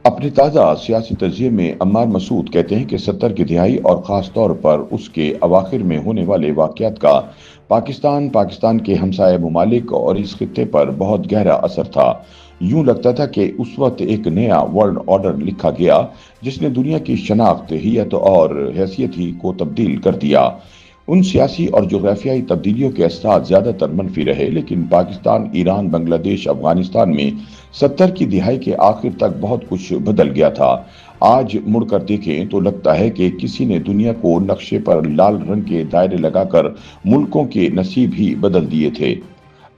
اپنی تازہ سیاسی تجزیے میں عمار مسعود کہتے ہیں کہ 70 کی دہائی اور خاص طور پر اس کے اواخر میں ہونے والے واقعات کا پاکستان کے ہمسایہ ممالک اور اس خطے پر بہت گہرا اثر تھا۔ یوں لگتا تھا کہ اس وقت ایک نیا ورلڈ آرڈر لکھا گیا جس نے دنیا کی شناخت، ہیت اور حیثیت ہی کو تبدیل کر دیا۔ ان سیاسی اور جغرافیائی تبدیلیوں کے اثرات زیادہ تر منفی رہے، لیکن پاکستان، ایران، بنگلہ دیش، افغانستان میں 70 کی دہائی کے آخر تک بہت کچھ بدل گیا تھا۔ آج مڑ کر دیکھیں تو لگتا ہے کہ کسی نے دنیا کو نقشے پر لال رنگ کے دائرے لگا کر ملکوں کے نصیب ہی بدل دیے تھے۔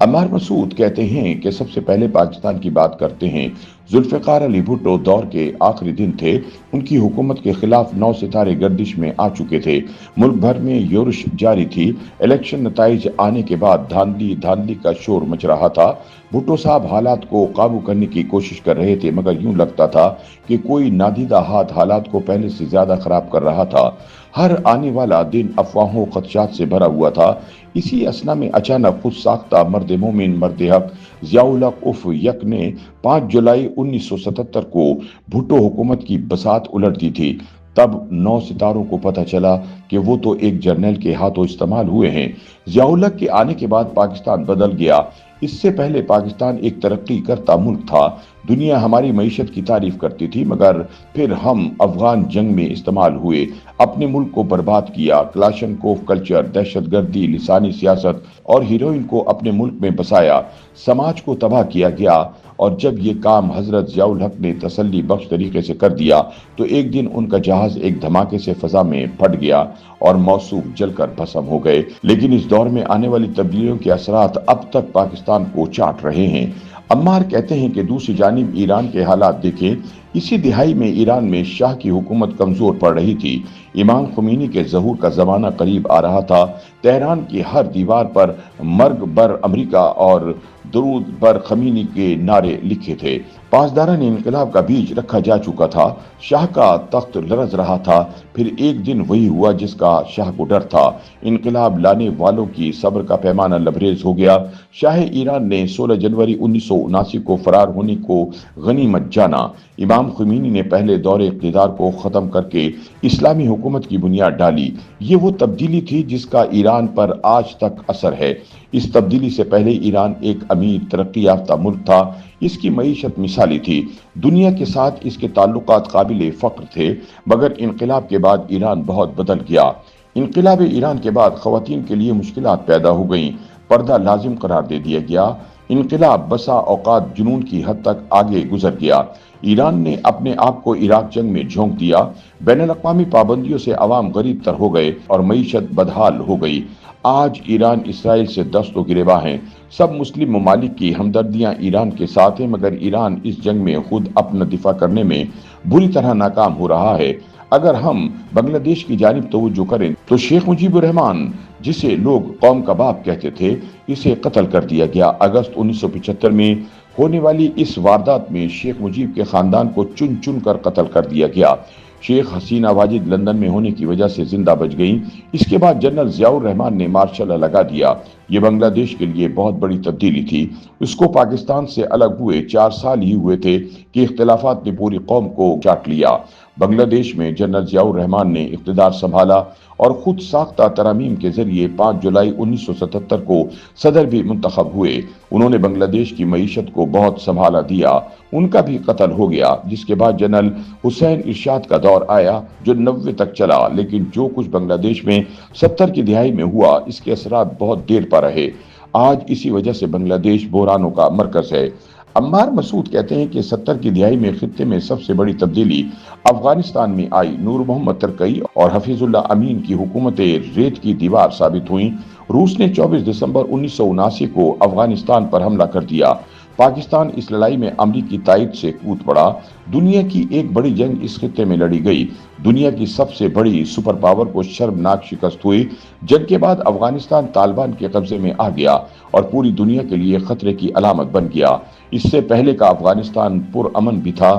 عمار مسعود کہتے ہیں کہ سب سے پہلے پاکستان کی بات کرتے ہیں۔ ذوالفقار علی بھٹو دور کے آخری دن تھے۔ ان کی حکومت کے خلاف 9 ستارے گردش میں آ چکے تھے۔ ملک بھر میں یورش جاری تھی۔ الیکشن نتائج آنے کے بعد دھاندلی کا شور مچ رہا تھا۔ بھٹو صاحب حالات کو قابو کرنے کی کوشش کر رہے تھے، مگر یوں لگتا تھا کہ کوئی نادیدہ ہاتھ حالات کو پہلے سے زیادہ خراب کر رہا تھا۔ ہر آنے والا دن افواہوں خدشات سے بھرا ہوا تھا۔ اسی اسنا میں اچانک خود ساختہ مرد مومن، مرد حق ضیاء الحق عرف یک نے 5 جولائی 1977 کو بھٹو حکومت کی بساط الٹ دی تھی۔ تب 9 ستاروں کو پتہ چلا کہ وہ تو ایک جرنیل کے ہاتھوں استعمال ہوئے ہیں۔ ضیاء الحق کے آنے کے بعد پاکستان بدل گیا۔ اس سے پہلے پاکستان ایک ترقی کرتا ملک تھا۔ دنیا ہماری معیشت کی تعریف کرتی تھی، مگر پھر ہم افغان جنگ میں استعمال ہوئے، اپنے ملک کو برباد کیا۔ کلاشنکوف کلچر، دہشت گردی، لسانی سیاست اور ہیروئن کو اپنے ملک میں بسایا، سماج کو تباہ کیا گیا۔ اور جب یہ کام حضرت ضیاء الحق نے تسلی بخش طریقے سے کر دیا تو ایک دن ان کا جہاز ایک دھماکے سے فضا میں پھٹ گیا اور موصوف جل کر بھسم ہو گئے۔ لیکن اس دور میں آنے والی تبدیلیوں کے اثرات اب تک پاکستان کو چاٹ رہے ہیں۔ عمار کہتے ہیں کہ دوسری جانب ایران کے حالات دیکھیں۔ اسی دہائی میں ایران میں شاہ کی حکومت کمزور پڑ رہی تھی۔ امام خمینی کے ظہور کا زمانہ قریب آ رہا تھا۔ تہران کی ہر دیوار پر مرگ بر امریکہ اور درود بر خمینی کے نعرے لکھے تھے۔ پاسداران انقلاب کا بیج رکھا جا چکا تھا۔ شاہ کا تخت لرز رہا تھا۔ پھر ایک دن وہی ہوا جس کا شاہ کو ڈر تھا۔ انقلاب لانے والوں کی صبر کا پیمانہ لبریز ہو گیا۔ شاہ ایران نے 16 جنوری 1979 کو فرار ہونے کو غنیمت جانا۔ امام خمینی نے پہلے دور اقتدار کو ختم کر کے اسلامی حکومت کی بنیاد ڈالی۔ یہ وہ تبدیلی تھی جس کا ایران پر آج تک اثر ہے۔ اس تبدیلی سے پہلے ایران ایک امیر، ترقی یافتہ ملک تھا۔ اس کی معیشت مثالی تھی۔ دنیا کے ساتھ اس کے تعلقات قابل فخر تھے، مگر انقلاب کے بعد ایران بہت بدل گیا۔ انقلاب ایران کے بعد خواتین کے لیے مشکلات پیدا ہو گئیں۔ پردہ لازم قرار دے دیا گیا۔ انقلاب بسا اوقات جنون کی حد تک آگے گزر گیا۔ ایران نے اپنے آپ کو عراق جنگ میں جھونک دیا۔ بین الاقوامی پابندیوں سے عوام غریب تر ہو گئے اور معیشت بدحال ہو گئی۔ آج ایران اسرائیل سے دست و گریباں ہیں۔ سب مسلم ممالک کی ہمدردیاں ایران کے ساتھ ہیں، مگر ایران اس جنگ میں خود اپنا دفاع کرنے میں بری طرح ناکام ہو رہا ہے۔ اگر ہم بنگلہ دیش کی جانب توجہ کریں تو شیخ مجیب الرحمان، جسے لوگ قوم کا باپ کہتے تھے، اسے قتل کر دیا گیا۔ اگست 1975 میں ہونے والی اس واردات میں شیخ مجیب کے خاندان کو چن چن کر قتل کر دیا گیا۔ شیخ حسینہ واجد لندن میں ہونے کی وجہ سے زندہ بچ گئیں۔ اس کے بعد جنرل ضیاء الرحمان نے مارشل لا لگا دیا۔ یہ بنگلہ دیش کے لیے بہت بڑی تبدیلی تھی۔ اس کو پاکستان سے الگ ہوئے 4 سال ہی ہوئے تھے کہ اختلافات نے پوری قوم کو چاٹ لیا۔ بنگلہ دیش میں جنرل ضیاء الرحمان نے اقتدار سنبھالا اور خود ساختہ ترامیم کے ذریعے 5 جولائی 1977 کو صدر بھی منتخب ہوئے۔ انہوں نے بنگلہ دیش کی معیشت کو بہت سنبھالا دیا۔ ان کا بھی قتل ہو گیا، جس کے بعد جنرل حسین ارشاد کا دور آیا جو 90 تک چلا۔ لیکن جو کچھ بنگلہ دیش میں 70 کی دہائی میں ہوا، اس کے اثرات بہت دیر پر رہے۔ آج اسی وجہ سے بنگلہ دیش بحرانوں کا مرکز ہے۔ عمار مسعود کہتے ہیں کہ 70 کی دہائی میں خطے میں سب سے بڑی تبدیلی افغانستان میں آئی۔ نور محمد ترکی اور حفیظ اللہ امین کی حکومتیں ریت کی دیوار ثابت ہوئیں۔ روس نے 24 دسمبر 1979 کو افغانستان پر حملہ کر دیا۔ پاکستان اس لڑائی میں امریکی تائید سے کود پڑا۔ دنیا کی ایک بڑی جنگ اس خطے میں لڑی گئی۔ دنیا کی سب سے بڑی سپر پاور کو شرمناک شکست ہوئی۔ جنگ کے بعد افغانستان طالبان کے قبضے میں آ گیا اور پوری دنیا کے لیے خطرے کی علامت بن گیا۔ اس سے پہلے کا افغانستان پرامن بھی تھا